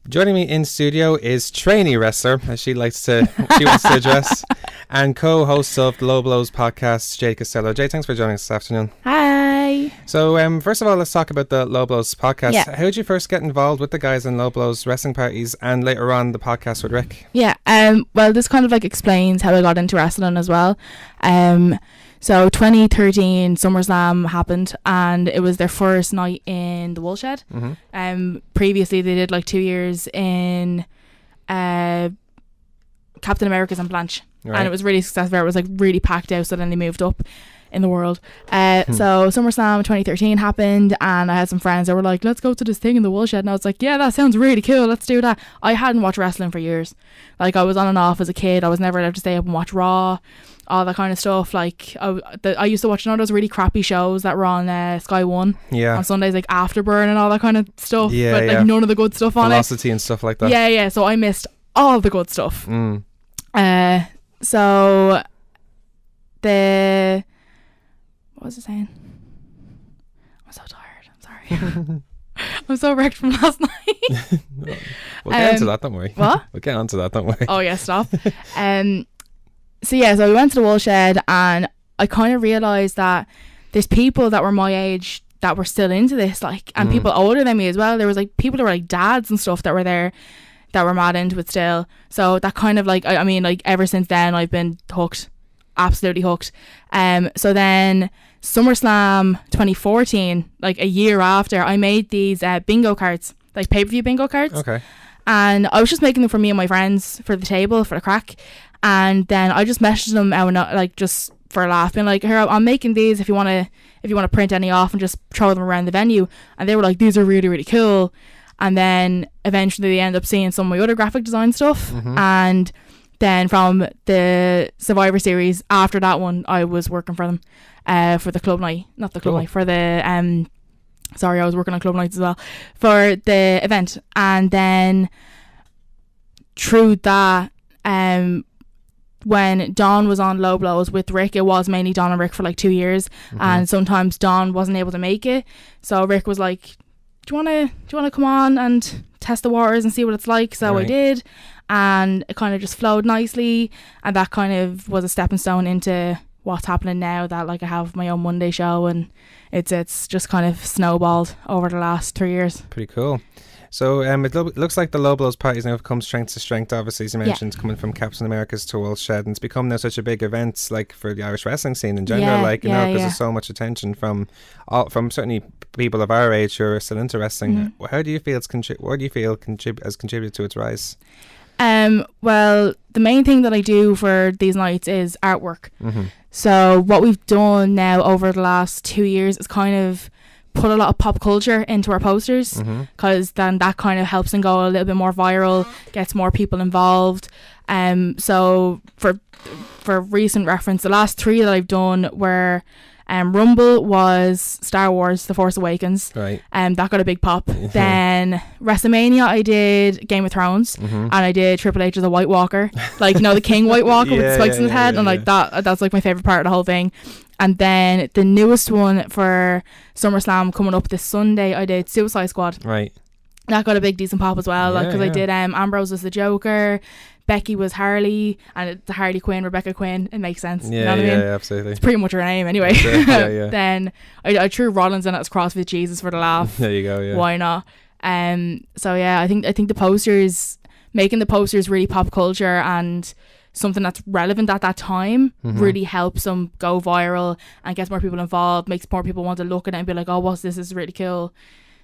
Joining me in studio is trainee wrestler, as she wants to address, and co-host of the Low Blows podcast, Jade Costello. Jade, thanks for joining us this afternoon. Hi. So, first of all, let's talk about the Low Blows podcast. Yeah. How did you first get involved with the guys in Low Blows wrestling parties, and later on the podcast with Rick? Yeah. Well, this kind of like explains how I got into wrestling as well. So 2013 SummerSlam happened, and it was their first night in the Woolshed. Mm-hmm. Previously they did like 2 years in Captain America's and Blanche, Right. and it was really successful. It was like really packed out, so then they moved up in the world. So SummerSlam 2013 happened, and I had some friends that were like, let's go to this thing in the Woolshed, and I was like, yeah, that sounds really cool, let's do that. I hadn't watched wrestling for years. Like, I was on and off as a kid. I was never allowed to stay up and watch Raw, all that kind of stuff. Like, I used to watch those really crappy shows that were on Sky One on Sundays, like Afterburn and all that kind of stuff, but like none of the good stuff on Velocity and stuff like that. Yeah, so I missed all the good stuff. So what was I saying? I'm so tired. I'm sorry. I'm so wrecked from last night. We'll get onto that, don't worry. What? We'll get onto that, don't worry. Oh yeah, stop. So we went to the Woolshed, and I kind of realised that there's people that were my age that were still into this, like, and people older than me as well. There was like people that were like dads and stuff that were there that were mad into it still. So that kind of like, I mean, like, ever since then I've been hooked, absolutely hooked. So then SummerSlam 2014, like a year after, I made these bingo cards, like pay-per-view bingo cards. Okay. And I was just making them for me and my friends for the table, for the crack. And then I just messaged them out, like, just for a laugh, being like, here, I'm making these if you want to print any off and just throw them around the venue. And they were like, these are really, really cool. And then eventually they end up seeing some of my other graphic design stuff. And then from the Survivor Series, after that one, I was working for them for the club night. Not the club night, for the... I was working on club nights as well, for the event. And then through that, when Dawn was on Low Blows with Rick, it was mainly Dawn and Rick for like 2 years. And sometimes Dawn wasn't able to make it. So Rick was like, do you want to come on and test the waters and see what it's like? So Right. I did, and it kind of just flowed nicely, and that kind of was a stepping stone into what's happening now, that like I have my own Monday show, and it's just kind of snowballed over the last 3 years. Pretty cool. So it looks like the Low Blows parties now have come strength to strength, obviously, as you mentioned, coming from Captain America's to Woolshed, and it's become now such a big event, like, for the Irish wrestling scene in general, because there's so much attention from certainly people of our age who are still into wrestling. How do you feel has contributed to its rise? Well, the main thing that I do for these nights is artwork. So what we've done now over the last 2 years is kind of put a lot of pop culture into our posters, because then that kind of helps them go a little bit more viral, gets more people involved. So for recent reference, the last 3 that I've done were Rumble was Star Wars The Force Awakens, right? That got a big pop. Then WrestleMania, I did Game of Thrones, and I did Triple H as a White Walker, like, you know, the King White Walker with the spikes in his head, and like that's like my favorite part of the whole thing. And then the newest one for SummerSlam coming up this Sunday, I did Suicide Squad. Right. That got a big decent pop as well, because I did Ambrose as the Joker, Becky was Harley, and it's Harley Quinn, Rebecca Quinn. It makes sense. You know what I mean? Yeah, absolutely. It's pretty much her name anyway. Then I threw Rollins in as CrossFit Jesus for the laugh. There you go. Yeah. Why not? So yeah, I think the posters, making the posters really pop culture and something that's relevant at that time, really helps them go viral and gets more people involved, makes more people want to look at it and be like, oh, what's this? This is really cool.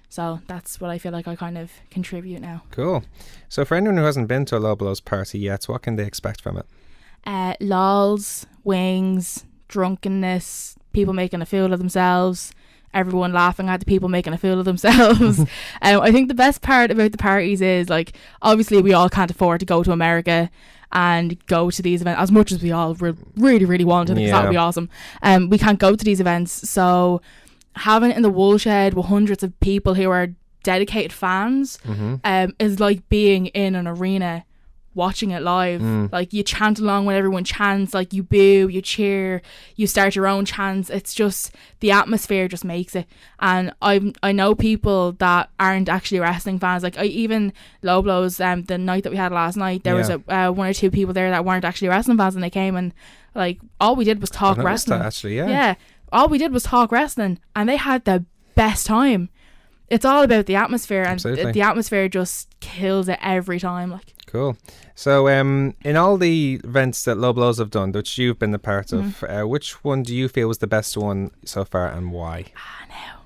So that's what I feel like I kind of contribute now. Cool. So for anyone who hasn't been to a Low Blows party yet, what can they expect from it? Lols, wings, drunkenness, people making a fool of themselves, everyone laughing at the people making a fool of themselves. I think the best part about the parties is, like, obviously we all can't afford to go to America and go to these events as much as we all really, really want to, because that would be awesome. We can't go to these events, so having it in the Woolshed with hundreds of people who are dedicated fans is like being in an arena watching it live. Like, you chant along when everyone chants, like, you boo, you cheer, you start your own chants. It's just, the atmosphere just makes it. And I know people that aren't actually wrestling fans. Like, even Low Blows, the night that we had last night, there was one or two people there that weren't actually wrestling fans, and they came and, like, all we did was talk wrestling. That actually, yeah, all we did was talk wrestling, and they had the best time. It's all about the atmosphere, and the atmosphere just kills it every time. Like, cool. So in all the events that Low Blows have done, which you've been a part of, which one do you feel was the best one so far, and why? No,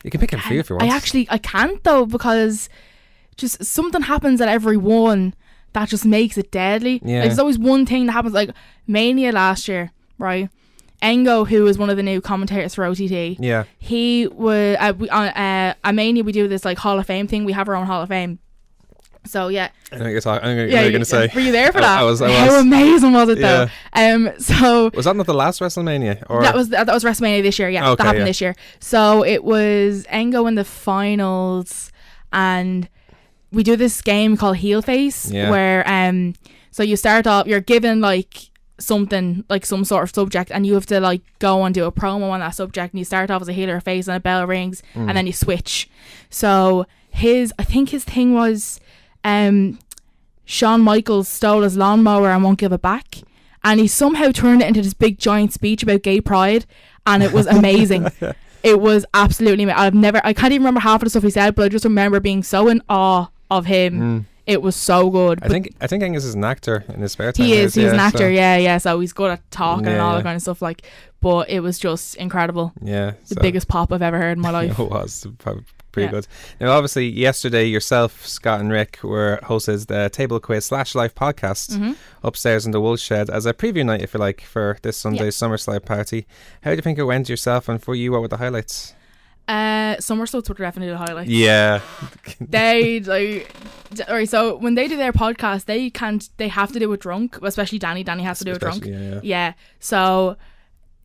you can pick a few if you want. I can't though, because just something happens at every one that just makes it deadly. Like, there's always one thing that happens. Like Mania last year, right? Engo, who is one of the new commentators for OTT, he was at Mania. We do this like Hall of Fame thing. We have our own Hall of Fame. So I know you're going to say. Were you there for that? I was. How amazing was it though? So was that not the last WrestleMania? Or that was WrestleMania this year. Yeah, that happened this year. So it was Engo in the finals, and we do this game called Heel Face, where so you start off, you're given like something, like some sort of subject, and you have to like go and do a promo on that subject, and you start off as a heel or a face, and a bell rings, and then you switch. So I think his thing was Shawn Michaels stole his lawnmower and won't give it back, and he somehow turned it into this big giant speech about gay pride, and it was amazing. It was absolutely amazing. I can't even remember half of the stuff he said, but I just remember being so in awe of him. It was so good. I think Angus is an actor in his spare time. He's an actor, so he's good at talking and all that kind of stuff. Like, but it was just incredible. The biggest pop I've ever heard in my life. It was pretty good. Now, obviously, yesterday yourself, Scott, and Rick were hosted the Table Quiz / Live podcast upstairs in the Wool Shed as a preview night, if you like, for this Sunday's Summerslam party. How do you think it went yourself, and for you, what were the highlights? Somersaults were definitely the highlights. They alright, so when they do their podcast, they have to do it drunk, especially Danny has to do it drunk. So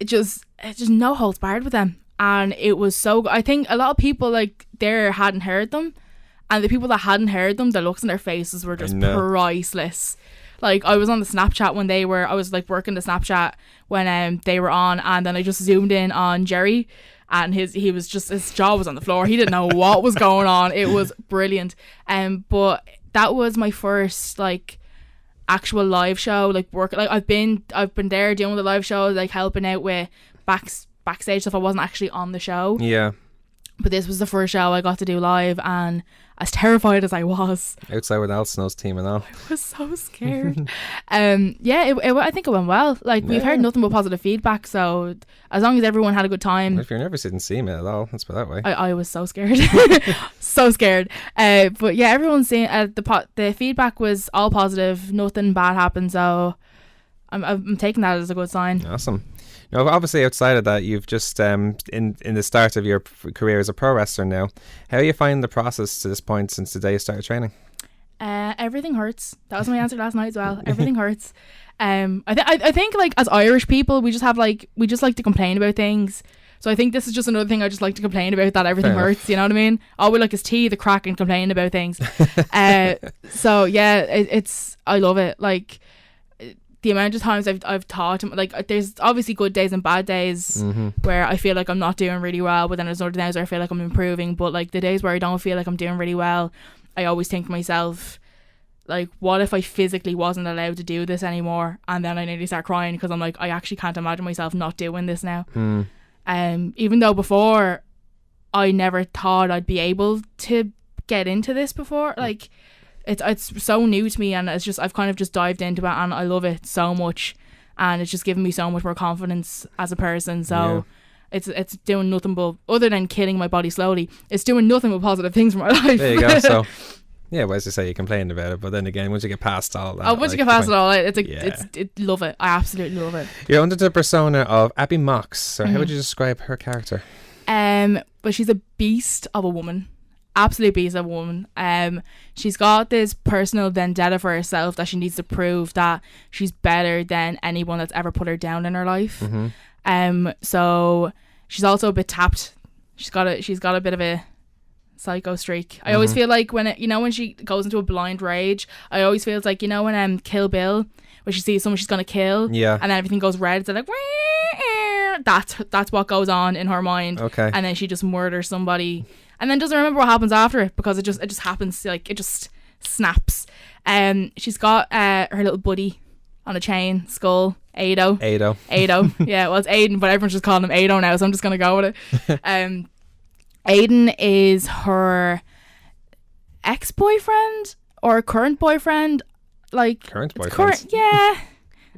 it just no holds barred with them, and it was so good. I think a lot of people like there hadn't heard them, and the people that hadn't heard them, the looks in their faces were just priceless. Like, I was on the Snapchat when I was like working the Snapchat when they were on, and then I just zoomed in on Jerry, and his jaw was on the floor. He didn't know what was going on. It was brilliant. But that was my first like actual live show, like work. Like, I've been there doing the live shows, like helping out with backstage stuff. I wasn't actually on the show. But this was the first show I got to do live, and as terrified as I was, outside with Al Snow's team and all, I was so scared. I think it went well. Like, we've heard nothing but positive feedback, so as long as everyone had a good time. If you're nervous, you didn't see me at all. Let's put it that way. I was so scared. So scared. But yeah, everyone's saying the feedback was all positive. Nothing bad happened, so I'm taking that as a good sign. Awesome. Now, obviously, outside of that, you've just in the start of your career as a pro wrestler now. How are you finding the process to this point since the day you started training? Everything hurts. That was my answer last night as well. Everything hurts. I think like as Irish people, we just like to complain about things. So I think this is just another thing I just like to complain about, that everything hurts. You know what I mean? All we like is tea, the crack, and complain about things. So yeah, I love it. Like, the amount of times I've taught him, like, there's obviously good days and bad days where I feel like I'm not doing really well, but then there's other days where I feel like I'm improving. But like the days where I don't feel like I'm doing really well, I always think to myself, like, what if I physically wasn't allowed to do this anymore? And then I nearly start crying, because I'm like, I actually can't imagine myself not doing this now. Even though before I never thought I'd be able to get into this before, like, it's so new to me, and it's just, I've kind of just dived into it, and I love it so much, and it's just given me so much more confidence as a person. So it's doing nothing but, other than killing my body slowly, it's doing nothing but positive things for my life. There you go. So yeah, well, as you say, you complained about it, but then again, once you get past all that, love it. I absolutely love it. You're under the persona of Abi Mox. So how would you describe her character? But she's a beast of a woman. Absolute beast of a woman. She's got this personal vendetta for herself that she needs to prove that she's better than anyone that's ever put her down in her life. So she's also a bit tapped. She's got a bit of a psycho streak. I always feel like when she goes into a blind rage, I always feel it's like, when Kill Bill, where she sees someone she's gonna kill, and then everything goes red. It's like that's what goes on in her mind. Okay. And then she just murders somebody, and then doesn't remember what happens after it, because it just happens, like it just snaps. She's got her little buddy on a chain, Skull, Ado. Yeah, well, it's Aiden, but everyone's just calling him Ado now, so I'm just gonna go with it. Aiden is her ex-boyfriend or current boyfriend. Like current boyfriend. Yeah.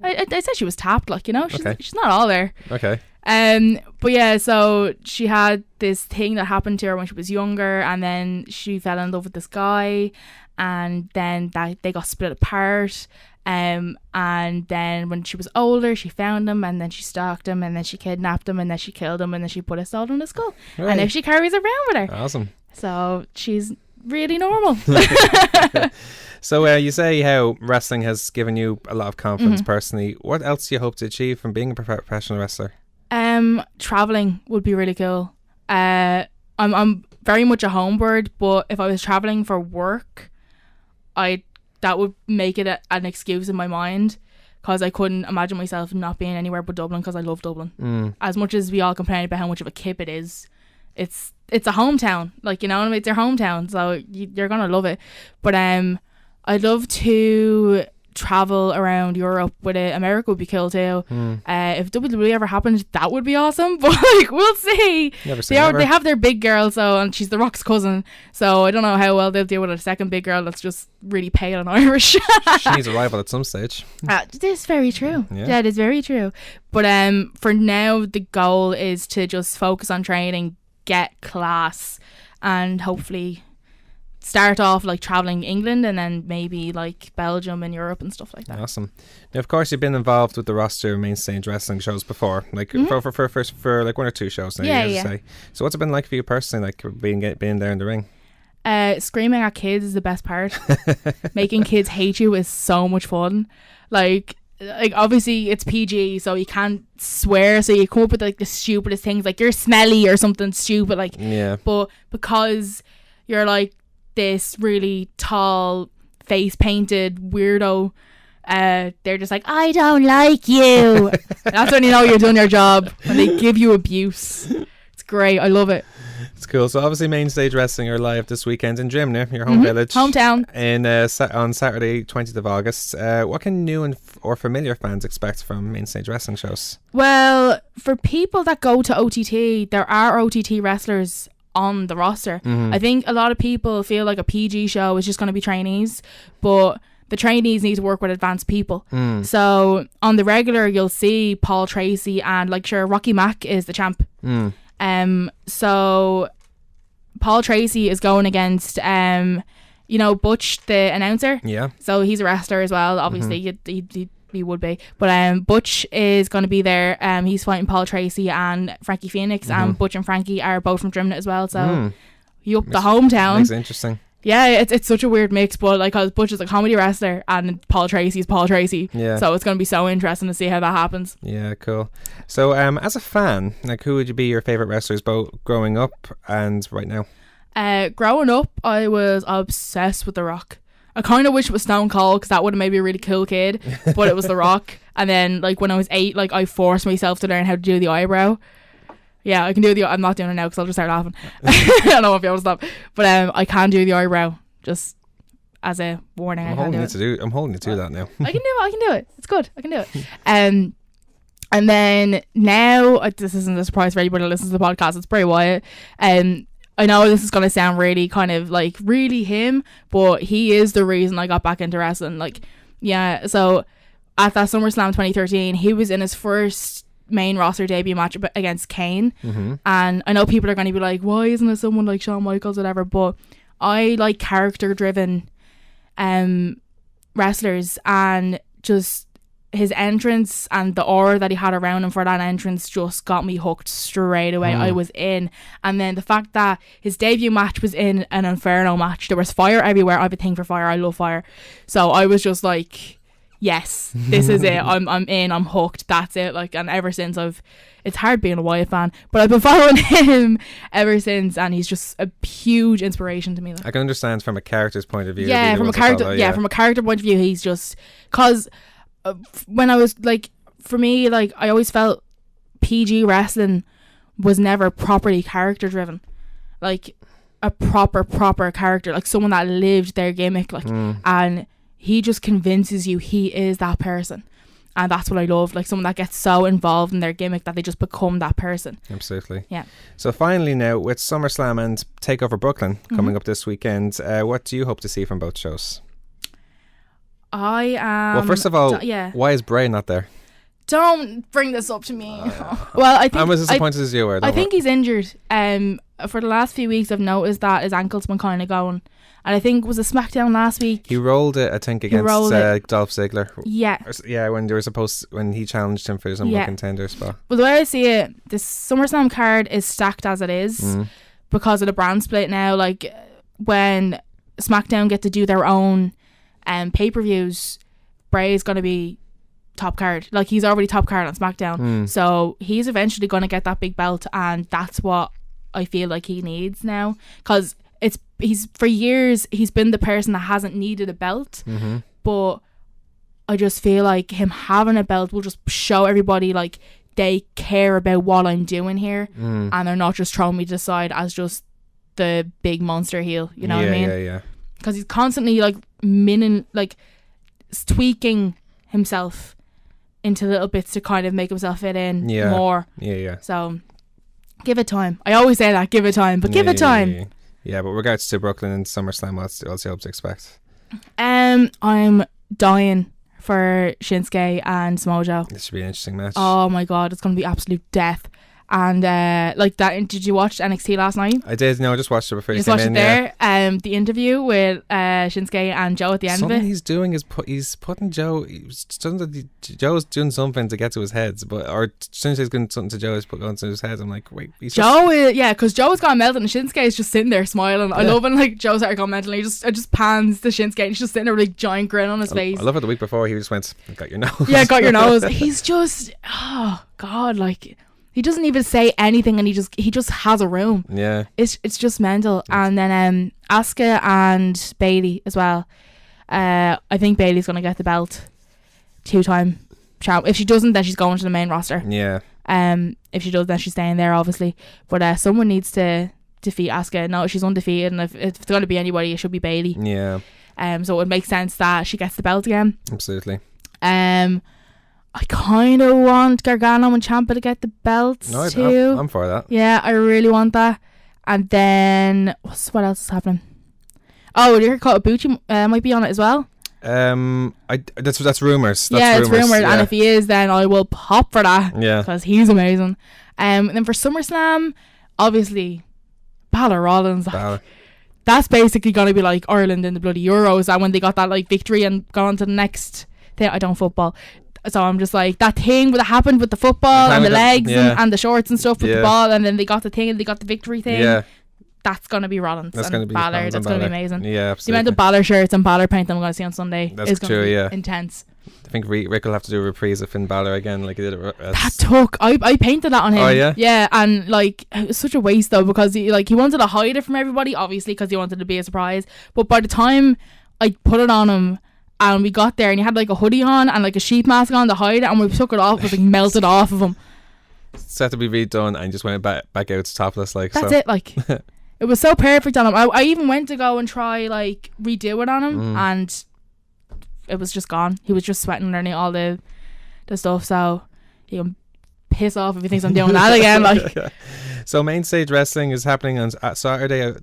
I said she was tapped, like, she's not all there. Okay. But yeah, so she had this thing that happened to her when she was younger, and then she fell in love with this guy, and then they got split apart. And then when she was older, she found him, and then she stalked him, and then she kidnapped him, and then she killed him, and then she put a salt on his skull. Right. And now she carries it around with her. Awesome. So she's really normal. So you say how wrestling has given you a lot of confidence personally. What else do you hope to achieve from being a professional wrestler? Traveling would be really cool. I'm very much a homebird, but if I was traveling for work, that would make it an excuse in my mind, because I couldn't imagine myself not being anywhere but Dublin, because I love Dublin. As much as we all complain about how much of a kip it is, it's a hometown, like, it's your hometown, so you're gonna love it. But I'd love to travel around Europe with it. America would be cool too. If WWE ever happened, that would be awesome, but like, we'll see. They have their big girl, and she's The Rock's cousin, so I don't know how well they'll deal with a second big girl that's just really pale and Irish. She needs a rival at some stage. This is very true. Yeah, it is very true. But for now, the goal is to just focus on training, get class, and hopefully start off like traveling England, and then maybe like Belgium and Europe and stuff like that. Awesome. Now, of course, you've been involved with the roster of main stage wrestling shows before, like for like one or two shows now. Yeah. Say. So what's it been like for you personally, like being there in the ring? Screaming at kids is the best part. Making kids hate you is so much fun. Like obviously it's PG, so you can't swear, so you come up with like the stupidest things, like you're smelly or something stupid, like, but because you're like this really tall, face painted weirdo, they're just like, I don't like you. That's when you know you're doing your job, when they give you abuse. It's great. I love it. It's cool. So obviously main stage wrestling are live this weekend in Drimnagh, your home village, hometown, on Saturday 20th of August. What can new or familiar fans expect from main stage wrestling shows? Well, for people that go to OTT, there are OTT wrestlers on the roster. I think a lot of people feel like a PG show is just going to be trainees, but the trainees need to work with advanced people. So on the regular, you'll see Paul Tracy and Rocky Mack is the champ. So Paul Tracy is going against Butch, the announcer. Yeah. So he's a wrestler as well. Obviously, he would be. But Butch is going to be there. He's fighting Paul Tracy and Frankie Phoenix, and Butch and Frankie are both from Drimnagh as well. So you up the hometown. Makes it interesting. Yeah, it's such a weird mix, but because Butch is a comedy wrestler and Paul Tracy is Paul Tracy. Yeah. So it's going to be so interesting to see how that happens. Yeah, cool. So as a fan, who would you be your favourite wrestlers, both growing up and right now? Growing up, I was obsessed with The Rock. I kind of wish it was Stone Cold, because that would have made me a really cool kid, but it was The Rock. And then when I was 8, I forced myself to learn how to do the eyebrow. Yeah, I can do I'm not doing it now because I'll just start laughing. I don't know if you want to stop, but I can do the eyebrow, just as a warning. I'm holding you to do that now. I can do it. It's good. I can do it. And then now, this isn't a surprise for anybody who listens to the podcast, it's Bray Wyatt. I know this is going to sound really kind of really him, but he is the reason I got back into wrestling. So at that SummerSlam 2013, he was in his first main roster debut match against Kane. And I know people are going to be like, why isn't it someone like Shawn Michaels or whatever, but I like character driven wrestlers, and just his entrance and the aura that he had around him for that entrance just got me hooked straight away. I was in. And then the fact that his debut match was in an Inferno match, there was fire everywhere. I have a thing for fire. I love fire. So I was just like, yes, this is it. I'm in. I'm hooked. That's it. Like, and ever since it's hard being a Wyatt fan, but I've been following him ever since, and he's just a huge inspiration to me. Like. I can understand from a character's point of view. Yeah, from a character. Follow, from a character point of view, he's just because when I was like, for me, like I always felt PG wrestling was never properly character driven, like a proper character, like someone that lived their gimmick, like, and he just convinces you he is that person. And that's what I love, like someone that gets so involved in their gimmick that they just become that person. Absolutely. Yeah. So finally now, with SummerSlam and Takeover Brooklyn coming up this weekend, what do you hope to see from both shows? I am... Well, first of all, why is Bray not there? Don't bring this up to me. Well, I think... I'm as disappointed as you were. I think he's injured. For the last few weeks, I've noticed that his ankle's been kind of going. And I think, was a SmackDown last week? He rolled it, I think, against Dolph Ziggler. Yeah. Yeah, when he challenged him for his number contender spot. Well, the way I see it, this SummerSlam card is stacked as it is because of the brand split now. Like, when SmackDown get to do their own pay-per-views, Bray's going to be top card. Like, he's already top card on SmackDown. So he's eventually going to get that big belt, and that's what I feel like he needs now. Because he's for years he's been the person that hasn't needed a belt, but I just feel like him having a belt will just show everybody like they care about what I'm doing here, and they're not just throwing me to the side as just the big monster heel, you know what I mean? Yeah. Because he's constantly like tweaking himself into little bits to kind of make himself fit in more. So give it time. I always say that, give it time, but give it time. Yeah, but regards to Brooklyn and SummerSlam, what's you hope to expect? I'm dying for Shinsuke and Samoa Joe. This should be an interesting match. Oh my god, it's going to be absolute death. And like that, did you watch NXT last night? I did. No, I just watched it before you came in. The interview with Shinsuke and Joe at the end of it. Something he's doing is he's putting Joe. Joe's doing something to get to his head, or Shinsuke's doing something to Joe. He's going to his head. I'm like, wait. Because Joe's gone melted and Shinsuke is just sitting there smiling. I love when like Joe started going mental. It just pans to Shinsuke and he's just sitting there with a giant grin on his face. I love it. The week before he just went, got your nose. Yeah, got your nose. He's just, oh god, like. He doesn't even say anything, and he just has a room. Yeah, it's just mental. And then Asuka and Bayley as well. I think Bayley's gonna get the belt, 2-time champ. If she doesn't, then she's going to the main roster. Yeah. If she does, then she's staying there, obviously. But someone needs to defeat Asuka. No, she's undefeated, and if it's going to be anybody, it should be Bayley. Yeah. So it would make sense that she gets the belt again. Absolutely. I kind of want Gargano and Ciampa to get the belts too. I'm for that. Yeah, I really want that. And then what else is happening? Oh, you heard Ibushi might be on it as well. That's rumours. It's rumours. Yeah. And if he is, then I will pop for that. Yeah, because he's amazing. And then for SummerSlam, obviously, Balor Rollins. That's basically gonna be like Ireland in the bloody Euros, and when they got that like victory and got on to the next thing. I don't football. So I'm just like, that thing that happened with the football and the legs and the shorts and stuff with the ball, and then they got the thing and they got the victory thing. Yeah. That's going to be Rollins. That's going to be Balor. That's going to be amazing. Yeah, absolutely. The amount of Balor shirts and Balor paint I'm going to see on Sunday is going to be intense. I think Rick will have to do a reprise of Finn Balor again, like he did it. That took. I painted that on him. Oh yeah. Yeah, and like it was such a waste though, because he wanted to hide it from everybody, obviously, because he wanted to be a surprise. But by the time I put it on him, and we got there, and he had like a hoodie on and like a sheet mask on to hide it, and we took it off, it was like melted off of him. It's had to be redone, and just went back out to topless, like. That's it, like. It was so perfect on him. I even went to go and try like redo it on him, and it was just gone. He was just sweating underneath all the stuff, so he can piss off if he thinks I'm doing that again. Like. So Main Stage Wrestling is happening on Saturday,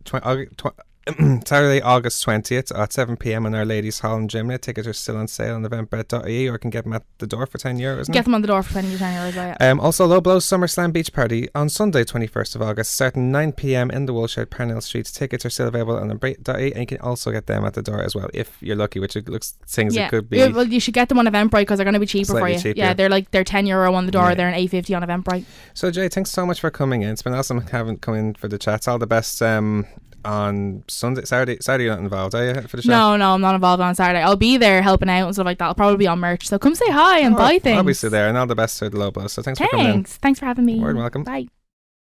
Saturday, August 20th at 7 p.m. in Our Ladies Hall in Gymney. Tickets are still on sale on eventbrite.ie, or you can get them at the door for €10. Get them on the door for €10. Yeah. Also, Low Blows SummerSlam Beach Party on Sunday, 21st of August, starting 9 p.m. in the Woolshed, Parnell Street. Tickets are still available on eventbrite.ie, and you can also get them at the door as well if you're lucky, which it looks it could be. Yeah, well, you should get them on Eventbrite because they're going to be cheaper for you. Cheaper. Yeah, they're €10 on the door. Yeah. They're an $8.50 on Eventbrite. So Jay, thanks so much for coming in. It's been awesome having come in for the chats. All the best on Sunday, Saturday you're not involved, are you, for the show? No, I'm not involved on Saturday. I'll be there helping out and stuff like that. I'll probably be on merch. So come say hi and buy things. I'll be still there, and all the best to the Lobos. So thanks for coming in. Thanks for having me. You're welcome. Bye.